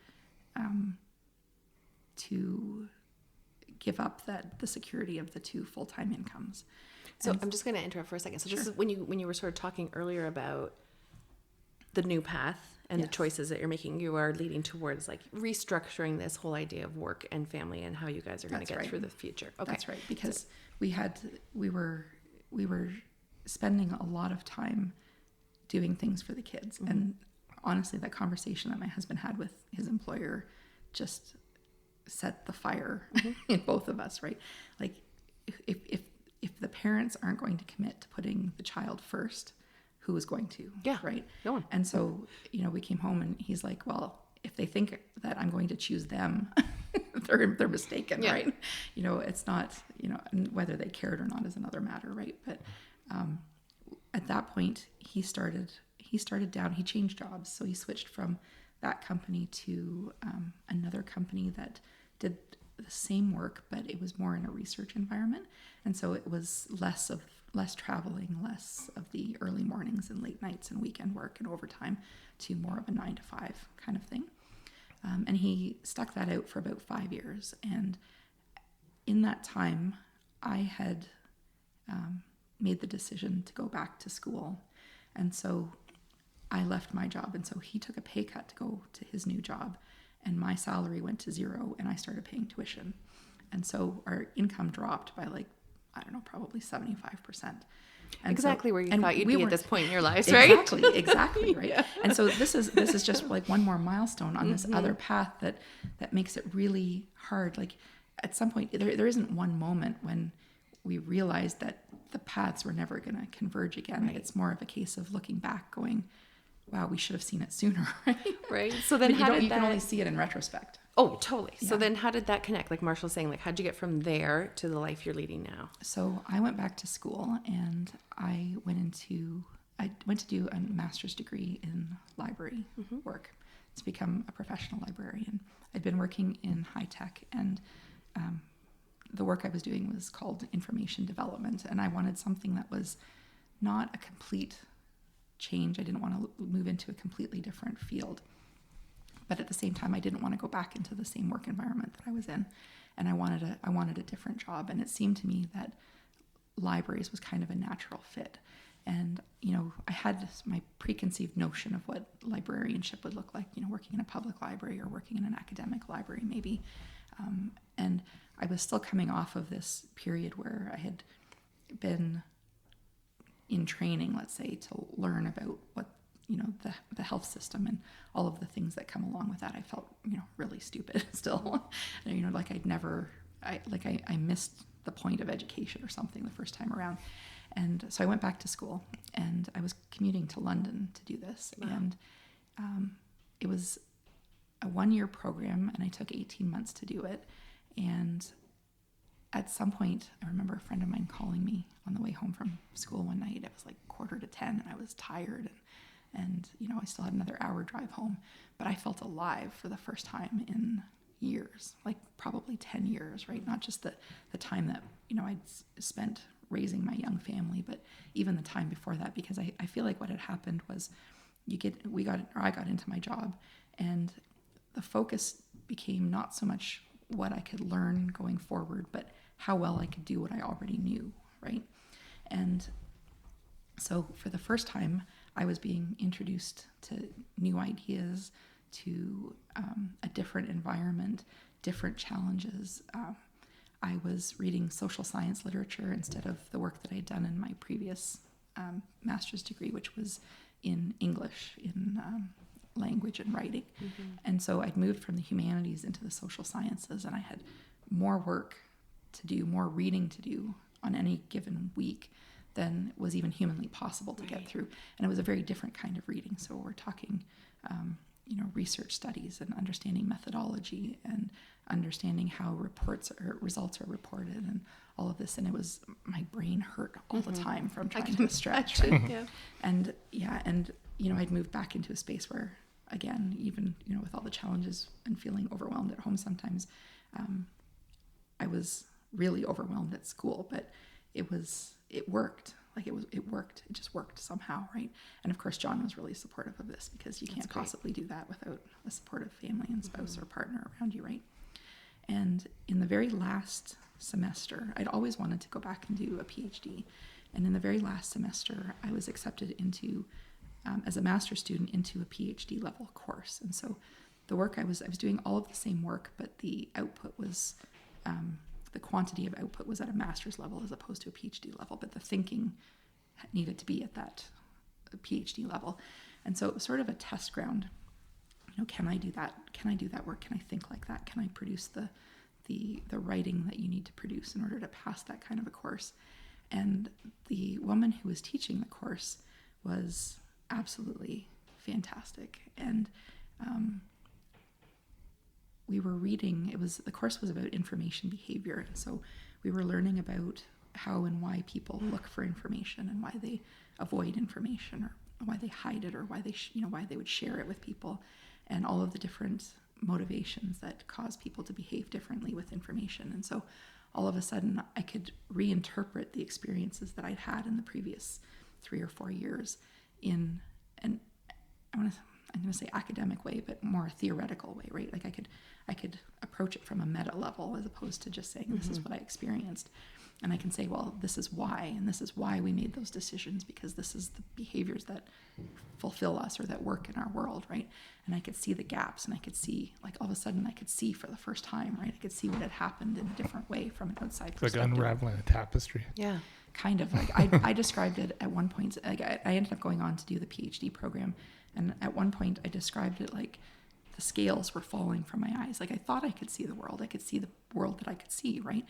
give up the security of the 2 full-time incomes. So I'm just going to interrupt for a second. So this is when you were sort of talking earlier about the new path and the choices that you're making. You are leading towards restructuring this whole idea of work and family and how you guys are going to get through the future. Okay, that's right. Because we were spending a lot of time doing things for the kids. And honestly, that conversation that my husband had with his employer just set the fire in both of us, right? Like if the parents aren't going to commit to putting the child first, who is going to? Yeah, Right. no one. And so, we came home and he's like, well, if they think that I'm going to choose them, they're mistaken, right? It's not, and whether they cared or not is another matter, right? But at that point, he changed jobs. So he switched from that company to another company that did the same work, but it was more in a research environment. And so it was less traveling, less of the early mornings and late nights and weekend work and overtime, to more of a 9 to 5 kind of thing. And he stuck that out for about 5 years. And in that time, I had made the decision to go back to school. And so I left my job. And so he took a pay cut to go to his new job. And my salary went to zero, and I started paying tuition. And so our income dropped by probably 75%. And exactly where you thought you'd be at this point in your lives, right? right? Exactly, right? Yeah. And so this is just like one more milestone on this other path that makes it really hard. Like at some point, there isn't one moment when we realized that the paths were never going to converge again. Right. It's more of a case of looking back, going, wow, we should have seen it sooner, right? Right. So then you can only see it in retrospect. Oh, totally. Yeah. So then how did that connect? Like Marshall's saying, like, how'd you get from there to the life you're leading now? So I went back to school, and I went to do a master's degree in library work to become a professional librarian. I'd been working in high tech, and the work I was doing was called information development. And I wanted something that was not a complete change. I didn't want to move into a completely different field. But at the same time, I didn't want to go back into the same work environment that I was in. And I wanted a different job. And it seemed to me that libraries was kind of a natural fit. And, I had my preconceived notion of what librarianship would look like, working in a public library or working in an academic library, maybe. And I was still coming off of this period where I had been in training, let's say, to learn about what, the health system and all of the things that come along with that. I felt, really stupid still, like I missed the point of education or something the first time around. And so I went back to school, and I was commuting to London to do this. Wow. And it was a 1-year program, and I took 18 months to do it. And at some point, I remember a friend of mine calling me on the way home from school one night. It was like 9:45, and I was tired, and I still had another hour drive home, but I felt alive for the first time in years, like probably 10 years, right? Not just the time that, I'd spent raising my young family, but even the time before that, because I feel like what had happened was I got into my job, and the focus became not so much what I could learn going forward, but how well I could do what I already knew, right? And so for the first time, I was being introduced to new ideas, to a different environment, different challenges. I was reading social science literature instead of the work that I'd done in my previous master's degree, which was in English, in language and writing. And so I'd moved from the humanities into the social sciences, and I had more work to do, more reading to do on any given week than was even humanly possible to get through. And it was a very different kind of reading. So we're talking, research studies and understanding methodology and understanding how results are reported and all of this. And it was, my brain hurt all the time from trying to stretch. Right? Yeah. And I'd moved back into a space where, again, even, with all the challenges and feeling overwhelmed at home sometimes, I was really overwhelmed at school, but it worked. It worked. It just worked somehow, right? And of course, John was really supportive of this, because you can't possibly do that without a supportive family and spouse or partner around you, right? And in the very last semester, I'd always wanted to go back and do a PhD. And in the very last semester, I was accepted into, as a master's student, into a PhD level course. And so the work I was doing all of the same work, but the output was, the quantity of output was at a master's level as opposed to a PhD level, but the thinking needed to be at that PhD level. And so it was sort of a test ground. Can I do that? Can I do that work? Can I think like that? Can I produce the writing that you need to produce in order to pass that kind of a course? And the woman who was teaching the course was absolutely fantastic. And we were reading, the course was about information behavior. And so we were learning about how and why people look for information and why they avoid information, or why they hide it, or why they would share it with people, and all of the different motivations that cause people to behave differently with information. And so all of a sudden I could reinterpret the experiences that I'd had in the previous 3 or 4 years in I'm going to say academic way, but more theoretical way, right? Like I could approach it from a meta level, as opposed to just saying, this is what I experienced. And I can say, well, this is why, and this is why we made those decisions, because this is the behaviors that fulfill us or that work in our world, right? And I could see the gaps, and I could see, like, all of a sudden I could see for the first time, right? I could see what had happened in a different way from an outside perspective. Like unraveling a tapestry. Yeah. Kind of. Like I described it at one point, like I ended up going on to do the PhD program, and at one point I described it like the scales were falling from my eyes. Like I thought I could see the world. I could see the world that I could see, right?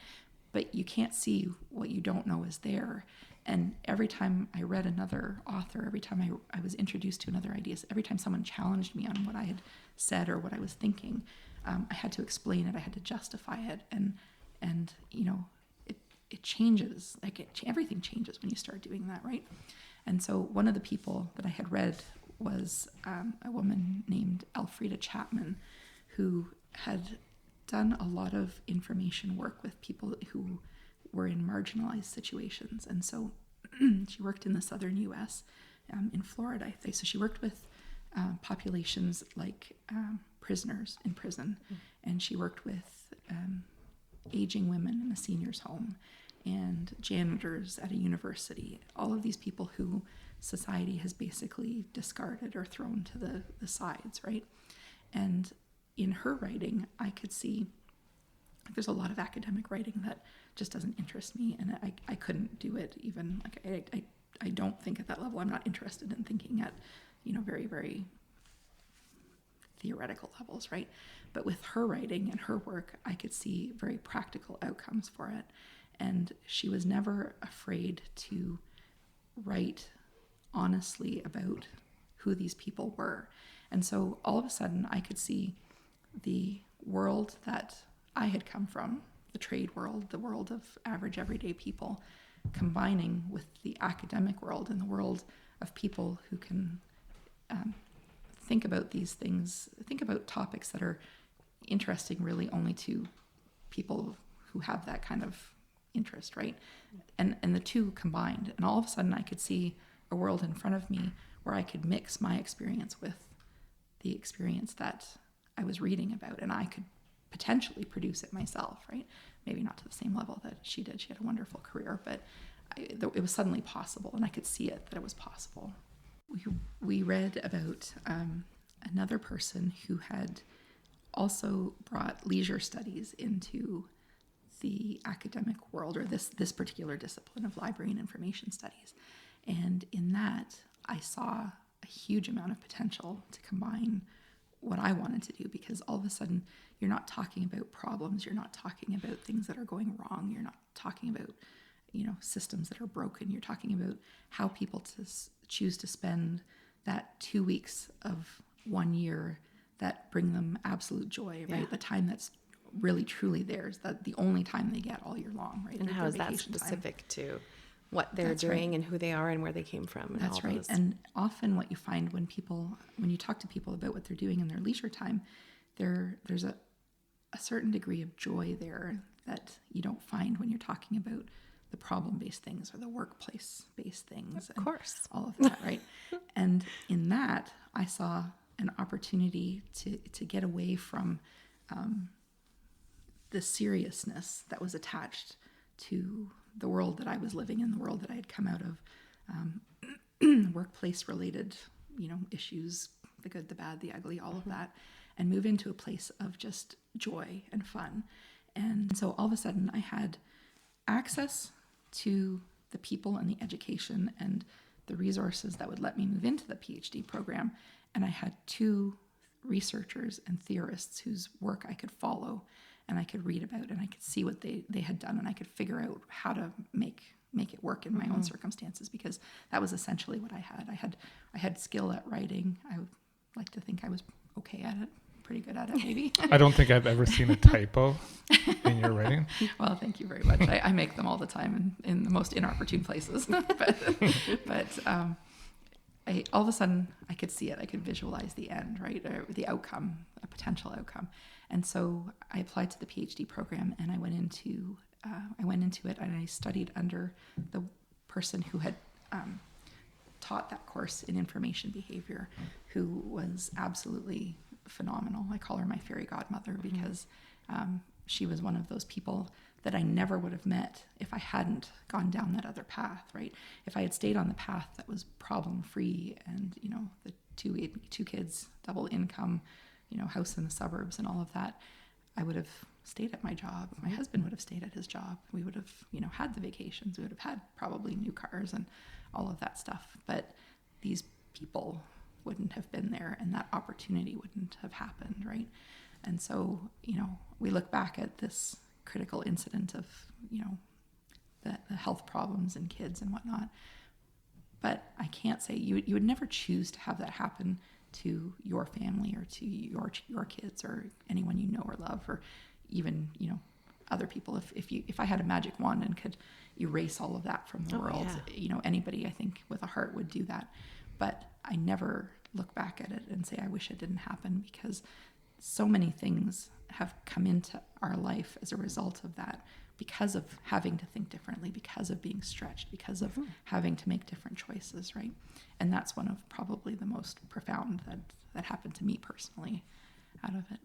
But you can't see what you don't know is there. And every time I read another author, every time I was introduced to another idea, every time someone challenged me on what I had said or what I was thinking, I had to explain it. I had to justify it. And it changes. Everything changes when you start doing that, right? And so one of the people that I had read was a woman named Elfrida Chapman, who had done a lot of information work with people who were in marginalized situations. And so she worked in the southern U.S., in Florida, I think. So she worked with populations like prisoners in prison, and she worked with aging women in a senior's home, and janitors at a university, all of these people who society has basically discarded or thrown to the sides, right? And in her writing, I could see there's a lot of academic writing that just doesn't interest me, and I couldn't do it even. Like I don't think at that level. I'm not interested in thinking at, very, very theoretical levels, right? But with her writing and her work, I could see very practical outcomes for it. And she was never afraid to write honestly about who these people were. And so all of a sudden I could see the world that I had come from, the trade world, the world of average everyday people, combining with the academic world and the world of people who can think about these things, think about topics that are interesting really only to people who have that kind of interest, right? And the two combined. And all of a sudden I could see a world in front of me where I could mix my experience with the experience that I was reading about, and I could potentially produce it myself, right? Maybe not to the same level that she did. She had a wonderful career, but it was suddenly possible, and I could see it, that it was possible. We read about another person who had also brought leisure studies into the academic world, or this particular discipline of library and information studies. And in that, I saw a huge amount of potential to combine what I wanted to do, because all of a sudden you're not talking about problems, you're not talking about things that are going wrong, you're not talking about systems that are broken, you're talking about how people choose to spend that 2 weeks of 1 year that bring them absolute joy, right? Yeah. The time that's really truly theirs, that the only time they get all year long, right? And how is that specific to what they're doing and who they are and where they came from? And that's right. And often what you find when you talk to people about what they're doing in their leisure time, there's a certain degree of joy there that you don't find when you're talking about the problem-based things or the workplace-based things. Of course. All of that, right? And in that, I saw an opportunity to get away from the seriousness that was attached to the world that I was living in, the world that I had come out of, workplace-related, issues, the good, the bad, the ugly, all of that, and move into a place of just joy and fun. And so all of a sudden I had access to the people and the education and the resources that would let me move into the PhD program. And I had 2 researchers and theorists whose work I could follow and I could read about, and I could see what they had done, and I could figure out how to make it work in my own circumstances, because that was essentially what I had. I had skill at writing. I would like to think I was okay at it, pretty good at it maybe. I don't think I've ever seen a typo in your writing. Well, thank you very much. I make them all the time in the most inopportune places. but all of a sudden I could see it. I could visualize the end, right? Or the outcome, a potential outcome. And so I applied to the PhD program, and I went into it, and I studied under the person who had taught that course in information behavior, who was absolutely phenomenal. I call her my fairy godmother, because she was one of those people that I never would have met if I hadn't gone down that other path, right? If I had stayed on the path that was problem-free and, the two kids, double income, house in the suburbs and all of that, I would have stayed at my job. My husband would have stayed at his job. We would have, had the vacations. We would have had probably new cars and all of that stuff. But these people wouldn't have been there, and that opportunity wouldn't have happened, right? And so, we look back at this critical incident of, the health problems in kids and whatnot. But I can't say you would never choose to have that happen to your family or to your kids or anyone you know or love, or even, other people. If I had a magic wand and could erase all of that from the world, anybody, I think, with a heart would do that. But I never look back at it and say, I wish it didn't happen, because so many things have come into our life as a result of that, because of having to think differently, because of being stretched, because of having to make different choices, right? And that's one of probably the most profound that happened to me personally out of it.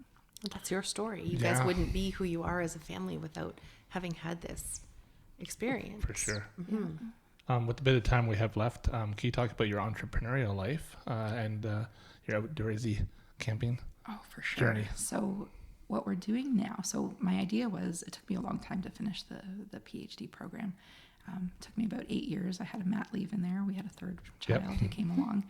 That's your story. You guys wouldn't be who you are as a family without having had this experience. For sure. With the bit of time we have left, can you talk about your entrepreneurial life and your outdoorsy camping journey? So what we're doing now, so my idea was, it took me a long time to finish the PhD program. It took me about 8 years. I had a mat leave in there. We had a third child who came along,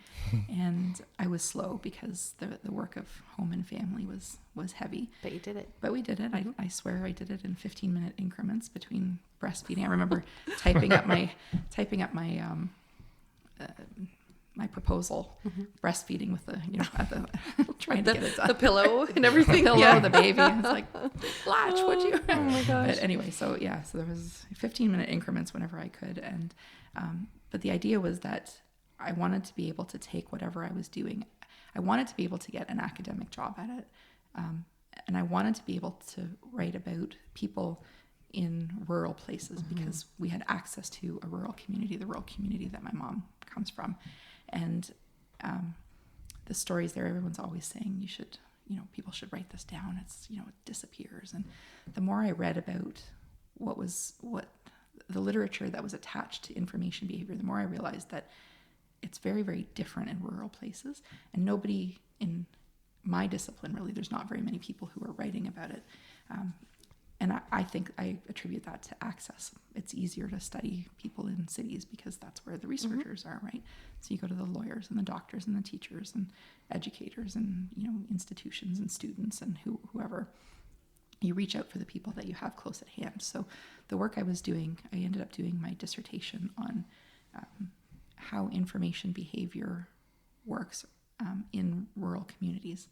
and I was slow because the work of home and family was heavy. But you did it. But we did it. I swear I did it in 15-minute increments between breastfeeding. I remember typing up my my proposal, breastfeeding with the, trying to get it done. The pillow and everything. The pillow, the baby. It's like, latch, would you? Oh my gosh. But anyway, so there was 15-minute increments whenever I could. And, but the idea was that I wanted to be able to take whatever I was doing. I wanted to be able to get an academic job at it. And I wanted to be able to write about people in rural places, because we had access to a rural community, the rural community that my mom comes from. And the stories there, everyone's always saying people should write this down. It's, it disappears. And the more I read about what the literature that was attached to information behavior, the more I realized that it's very, very different in rural places. And nobody in my discipline, really, there's not very many people who are writing about it. And I think I attribute that to access. It's easier to study people in cities because that's where the researchers are, right? So you go to the lawyers and the doctors and the teachers and educators and, institutions and students and whoever. You reach out for the people that you have close at hand. So the work I was doing, I ended up doing my dissertation on how information behavior works in rural communities,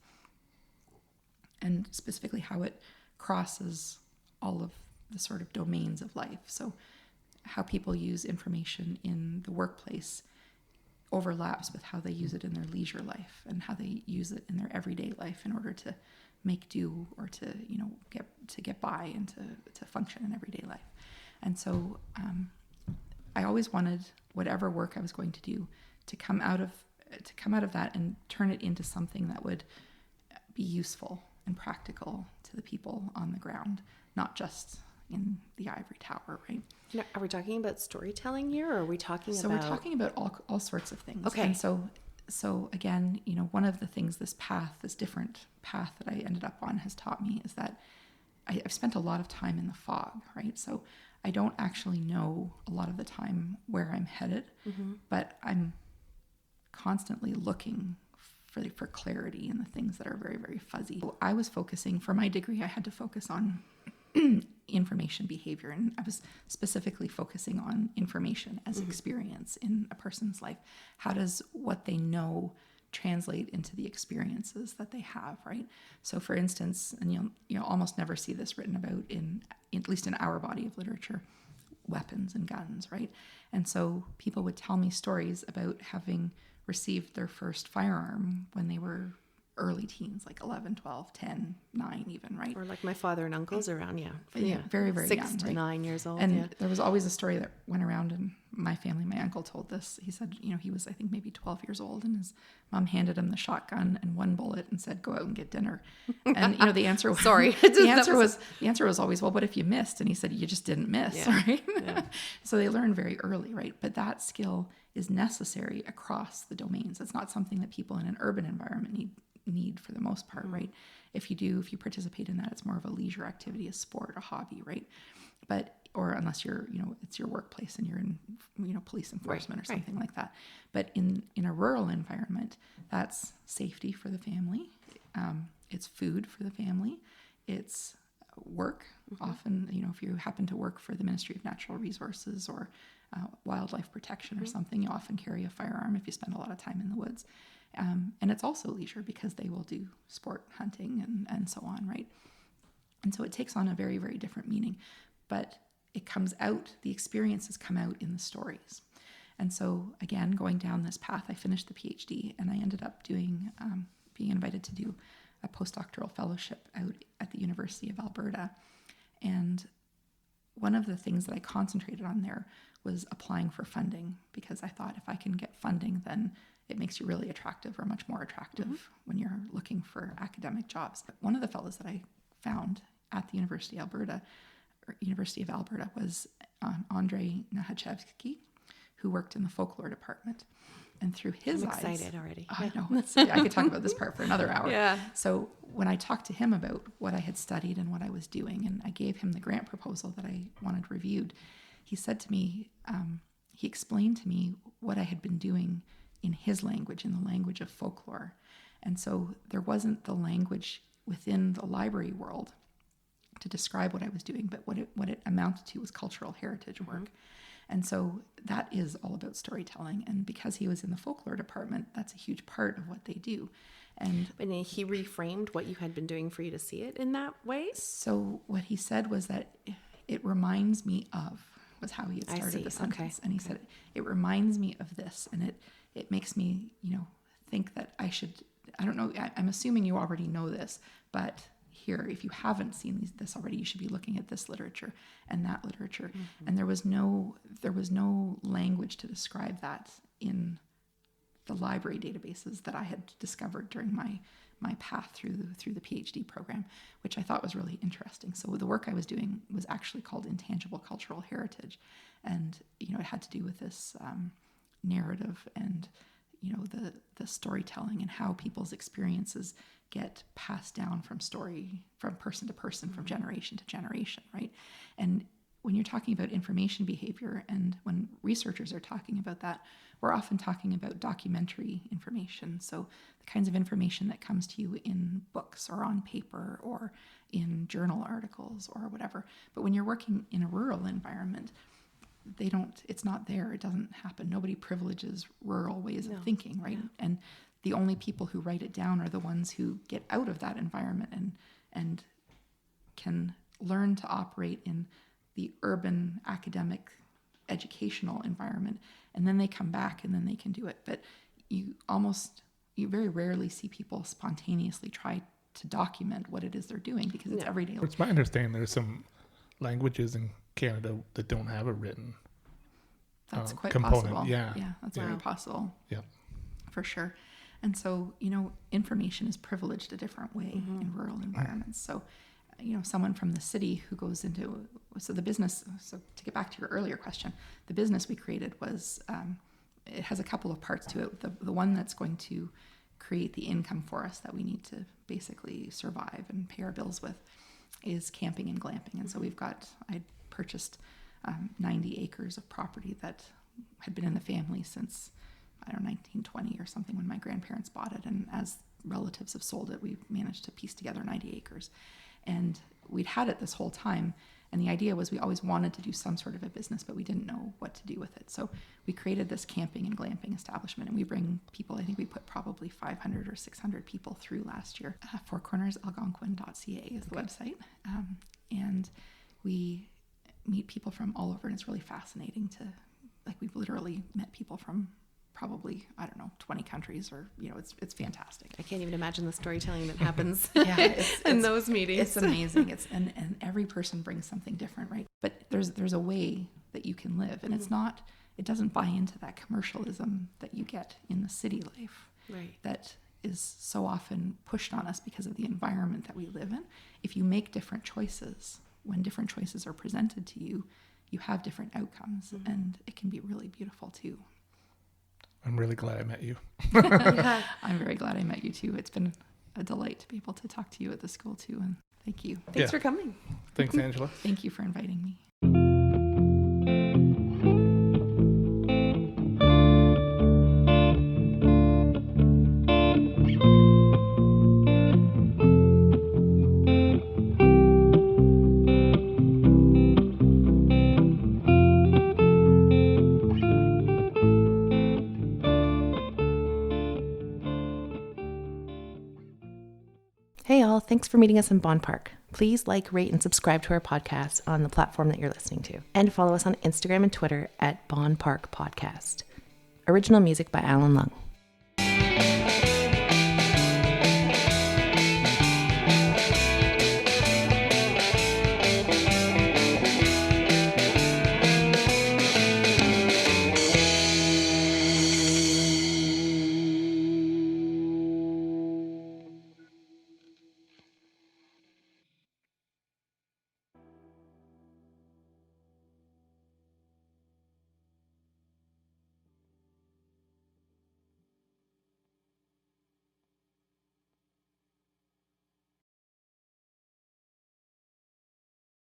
and specifically how it crosses all of the sort of domains of life. So how people use information in the workplace overlaps with how they use it in their leisure life and how they use it in their everyday life in order to make do or to get by and to function in everyday life. And so I always wanted whatever work I was going to do to come out of that and turn it into something that would be useful and practical to the people on the ground, not just in the ivory tower, right? Now, are we talking about storytelling here, or are we talking So about... we're talking about all sorts of things. Okay. And so again, one of the things this different path that I ended up on has taught me is that I've spent a lot of time in the fog, right? So I don't actually know a lot of the time where I'm headed, but I'm constantly looking for clarity in the things that are very, very fuzzy. So I was focusing, for my degree, I had to focus on information behavior, and I was specifically focusing on information as experience in a person's life. How does what they know translate into the experiences that they have, right? So for instance, and you'll almost never see this written about in at least in our body of literature, weapons and guns, right? And so people would tell me stories about having received their first firearm when they were early teens, like 11, 12, 10, 9 even, right? Or like my father and uncles around, Very, very 6 young, to right? 9 years old. And there was always a story that went around in my family. My uncle told this. He said, he was, I think, maybe 12 years old, and his mom handed him the shotgun and one bullet and said, "Go out and get dinner." And the answer was, Sorry. the answer was always, "Well, what if you missed?" And he said, "You just didn't miss," right? Yeah. So they learn very early, right? But that skill is necessary across the domains. It's not something that people in an urban environment need for the most part, right? If you participate in that, it's more of a leisure activity, a sport, a hobby, right? But, or unless you're, it's your workplace and you're in, police enforcement or something like that. But in a rural environment, that's safety for the family. It's food for the family. It's work. Often, if you happen to work for the Ministry of Natural Resources or wildlife protection or something, you often carry a firearm if you spend a lot of time in the woods. And it's also leisure because they will do sport hunting and so on, right? And so it takes on a very, very different meaning, but it comes out, the experiences come out in the stories. And so again, going down this path, I finished the PhD and I ended up being invited to do a postdoctoral fellowship out at the University of Alberta. And one of the things that I concentrated on there was applying for funding, because I thought if I can get funding, then it makes you really attractive, or much more attractive when you're looking for academic jobs. One of the fellows that I found at the University of Alberta was Andrei Nahachevsky, who worked in the folklore department. And through his eyes... I'm excited already. I know. I could talk about this part for another hour. Yeah. So when I talked to him about what I had studied and what I was doing, and I gave him the grant proposal that I wanted reviewed, he said to me, he explained to me what I had been doing in his language, in the language of folklore. And so there wasn't the language within the library world to describe what I was doing, but what it amounted to was cultural heritage work. And so that is all about storytelling. And because he was in the folklore department, that's a huge part of what they do. And he reframed what you had been doing for you to see it in that way? So what he said was that it reminds me of, was how he had started the sentence. And he said, it reminds me of this. And it makes me, think that I should, I don't know, I'm assuming you already know this, but here, if you haven't seen this already, you should be looking at this literature and that literature. And there was no language to describe that in the library databases that I had discovered during my path through the PhD program, which I thought was really interesting. So the work I was doing was actually called Intangible Cultural Heritage. And, it had to do with this narrative and, the storytelling and how people's experiences get passed down from person to person, from generation to generation, right? And when you're talking about information behavior, and when researchers are talking about that, we're often talking about documentary information. So the kinds of information that comes to you in books or on paper or in journal articles or whatever. But when you're working in a rural environment, it's not there. It doesn't happen. Nobody privileges rural ways of thinking, right? Yeah. And the only people who write it down are the ones who get out of that environment and can learn to operate in the urban academic educational environment. And then they come back and then they can do it. But you very rarely see people spontaneously try to document what it is they're doing, because it's everyday. It's my understanding there's some languages in Canada that don't have a written that's quite component. Possible. Yeah, that's very possible. Yeah, for sure. And so, information is privileged a different way in rural environments. So, someone from the city who goes into, so to get back to your earlier question, the business we created was, it has a couple of parts to it. The one that's going to create the income for us that we need to basically survive and pay our bills with is camping and glamping. And so I purchased 90 acres of property that had been in the family since, I don't know, 1920 or something, when my grandparents bought it. And as relatives have sold it, we managed to piece together 90 acres. And we'd had it this whole time. And the idea was we always wanted to do some sort of a business, but we didn't know what to do with it. So we created this camping and glamping establishment, and we bring people, I think we put probably 500 or 600 people through last year. fourcornersalgonquin.ca is the website. And we meet people from all over, and it's really fascinating to, like, we've literally met people from probably, I don't know, 20 countries, or, it's fantastic. I can't even imagine the storytelling that happens in those meetings. It's amazing. And every person brings something different, right? But there's a way that you can live, and it doesn't buy into that commercialism that you get in the city life. Right. That is so often pushed on us because of the environment that we live in. If you make different choices, when different choices are presented to you, you have different outcomes, and it can be really beautiful too. I'm really glad I met you. I'm very glad I met you too. It's been a delight to be able to talk to you at the school too, and thank you. Thanks for coming. Thanks, Angela. Thank you for inviting me. Hey all, thanks for meeting us in Bonn Park. Please like, rate, and subscribe to our podcast on the platform that you're listening to. And follow us on Instagram and Twitter at Bonn Park Podcast. Original music by Alan Lung.